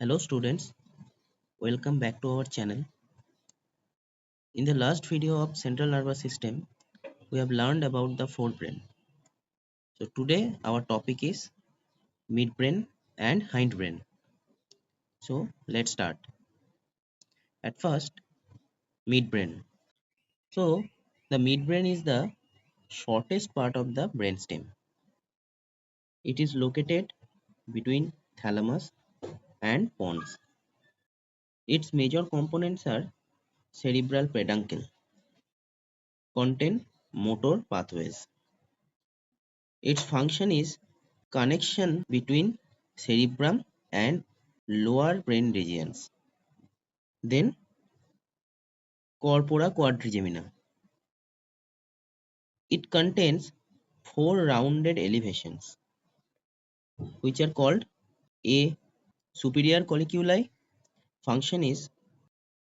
Hello students, welcome back to our channel. In the last video of central nervous system, we have learned about the forebrain. So today our topic is midbrain and hindbrain. So let's start. At first, midbrain. So the midbrain is the shortest part of the brainstem. It is located between thalamus and pons. Its major components are cerebral peduncle, contain motor pathways. Its function is connection between cerebrum and lower brain regions. Then corpora quadrigemina. It contains four rounded elevations which are called A. Superior colliculi. Function is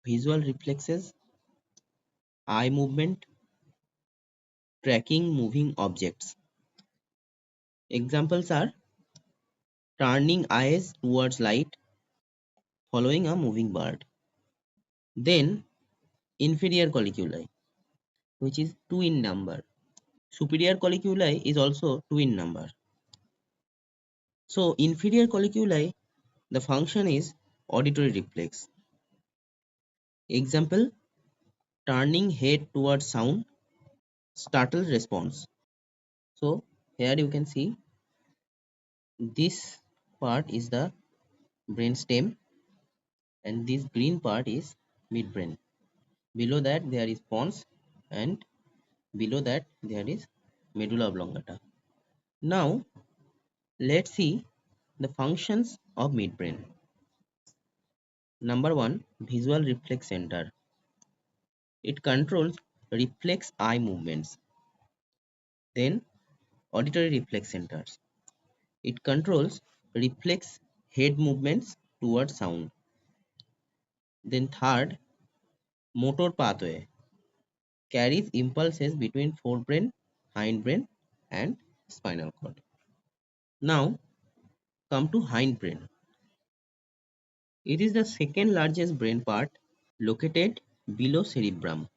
visual reflexes, eye movement, tracking moving objects. Examples are turning eyes towards light, following a moving bird. Then inferior colliculi, which is 2 in number. Superior colliculi is also 2 in number. So inferior colliculi, the function is auditory reflex. Example, turning head towards sound, startle response. So here you can see this part is the brain stem and this green part is midbrain. Below that there is pons and below that there is medulla oblongata. Now let's see the functions of midbrain. Number 1, visual reflex center. It controls reflex eye movements. Then auditory reflex centers. It controls reflex head movements towards sound. Then third, motor pathway. Carries impulses between forebrain, hindbrain and spinal cord. Now come to hindbrain. It is the second largest brain part located below cerebrum.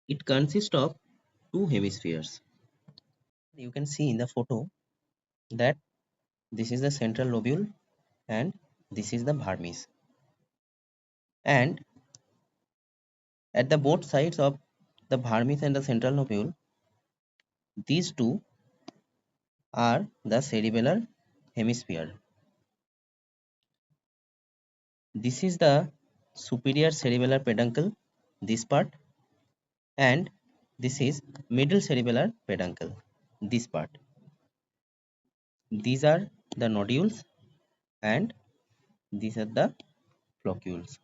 It consists of two hemispheres. You can see in the photo that this is the central lobule and this is the vermis. And at the both sides of the vermis and the central lobule, these two are the cerebellar hemisphere. This is the superior cerebellar peduncle, this part, and this is middle cerebellar peduncle, this part. These are the nodules and these are the flocules.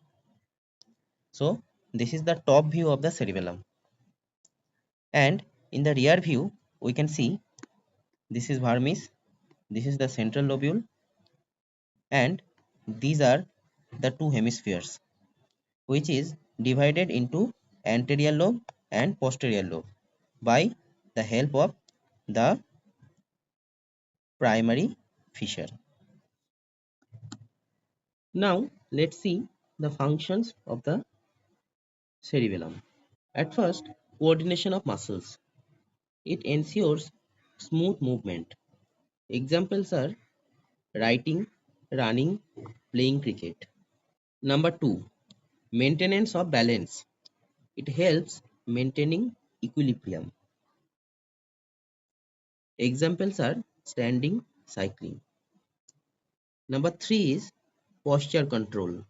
So this is the top view of the cerebellum. And in the rear view, we can see this is vermis, this is the central lobule, and these are the two hemispheres, which is divided into anterior lobe and posterior lobe by the help of the primary fissure. Now let's see the functions of the cerebellum. At first, coordination of muscles. It ensures smooth movement. Examples are writing, running, playing cricket. Number 2, maintenance of balance. It helps maintaining equilibrium. Examples are standing, cycling. Number 3 is posture control.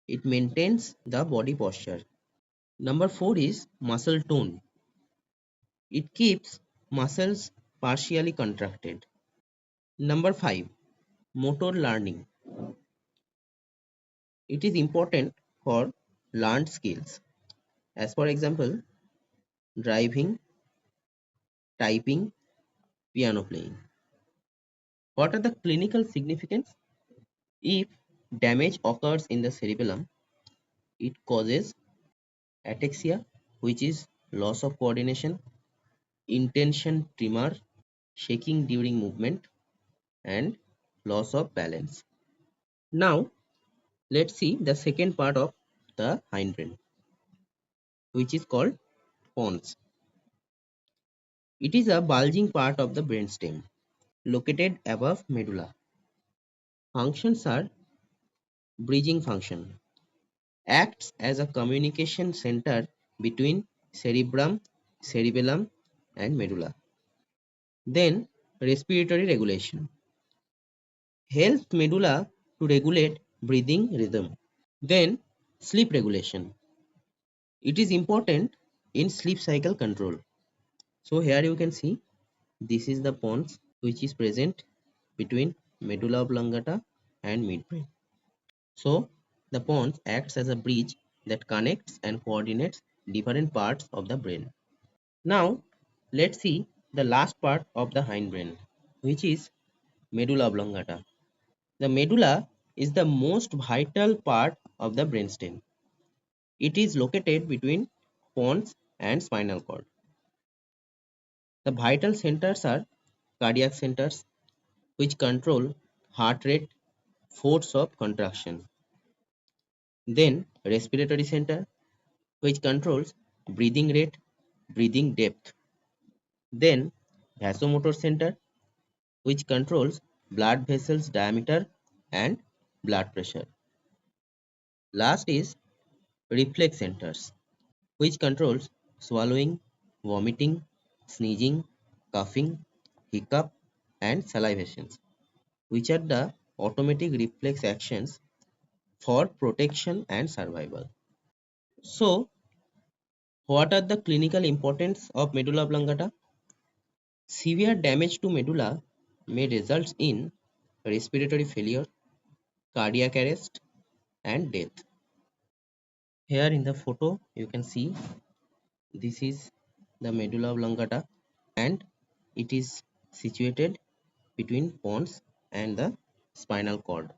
It maintains the body posture. Number 4 is muscle tone. It keeps muscles partially contracted. Number 5, motor learning. It is important for learned skills. As for example, driving, typing, piano playing. What are the clinical significance? If damage occurs in the cerebellum, it causes ataxia, which is loss of coordination, intention tremor, shaking during movement, and loss of balance. Now let's see the second part of the hindbrain, which is called pons. It is a bulging part of the brainstem located above medulla. Functions are bridging function, acts as a communication center between cerebrum, cerebellum, and medulla. Then respiratory regulation helps medulla to regulate breathing rhythm. Then sleep regulation. It is important in sleep cycle control. So here you can see this is the pons which is present between medulla oblongata and midbrain. So the pons acts as a bridge that connects and coordinates different parts of the brain. Now let's see the last part of the hindbrain, which is medulla oblongata. The medulla is the most vital part of the brainstem. It is located between pons and spinal cord. The vital centers are cardiac centers, which control heart rate, force of contraction. Then respiratory center, which controls breathing rate, breathing depth. Then vasomotor center, which controls blood vessels diameter and blood pressure. Last is reflex centers, which controls swallowing, vomiting, sneezing, coughing, hiccup, and salivation, which are the automatic reflex actions for protection and survival. So, what are the clinical importance of medulla oblongata? Severe damage to medulla may result in respiratory failure, cardiac arrest, and death. Here in the photo, you can see this is the medulla oblongata and it is situated between pons and the spinal cord.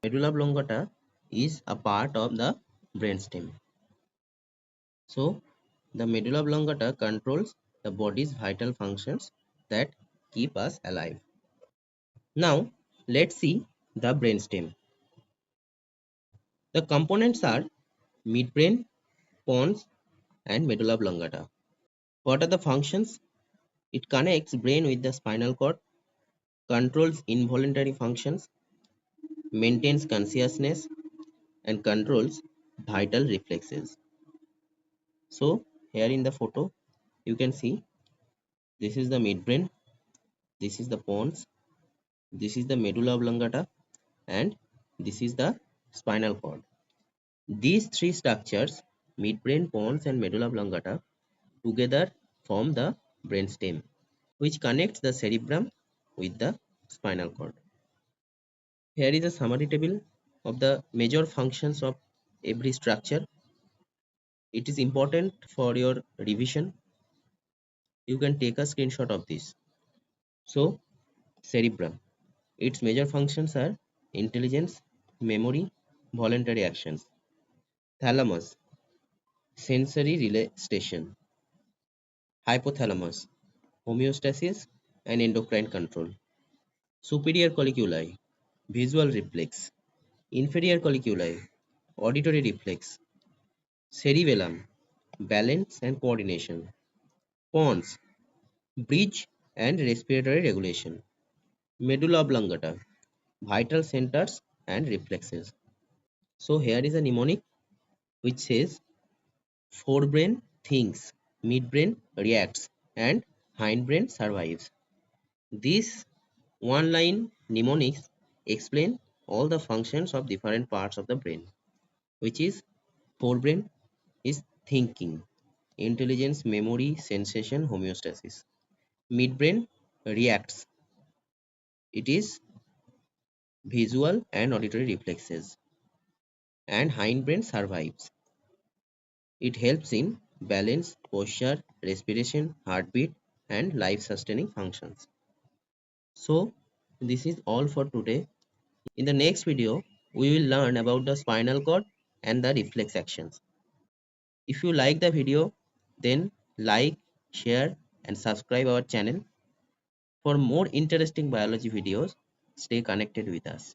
Medulla oblongata is a part of the brainstem. So, the medulla oblongata controls the body's vital functions that keep us alive. Now, let's see the brainstem. The components are midbrain, pons, and medulla oblongata. What are the functions? It connects brain with the spinal cord, controls involuntary functions, maintains consciousness, and controls vital reflexes. So, here in the photo, you can see this is the midbrain, this is the pons, this is the medulla oblongata, and this is the spinal cord. These three structures, midbrain, pons, and medulla oblongata, together form the brainstem, which connects the cerebrum with the spinal cord. Here is a summary table of the major functions of every structure. It is important for your revision. You can take a screenshot of this. So, cerebrum. Its major functions are intelligence, memory, voluntary actions. Thalamus, sensory relay station. Hypothalamus, homeostasis and endocrine control. Superior colliculi, visual reflex. Inferior colliculi, auditory reflex. Cerebellum, balance and coordination. Pons, bridge and respiratory regulation. Medulla oblongata, vital centers and reflexes. So here is a mnemonic which says forebrain thinks, midbrain reacts, and hindbrain survives. These one-line mnemonics explain all the functions of different parts of the brain, which is forebrain is thinking, intelligence, memory, sensation, homeostasis. Midbrain reacts, it is visual and auditory reflexes, and hindbrain survives. It helps in balance, posture, respiration, heartbeat, and life sustaining functions. So, this is all for today. In the next video, we will learn about the spinal cord and the reflex actions. If you like the video, then like, share, and subscribe our channel. For more interesting biology videos, stay connected with us.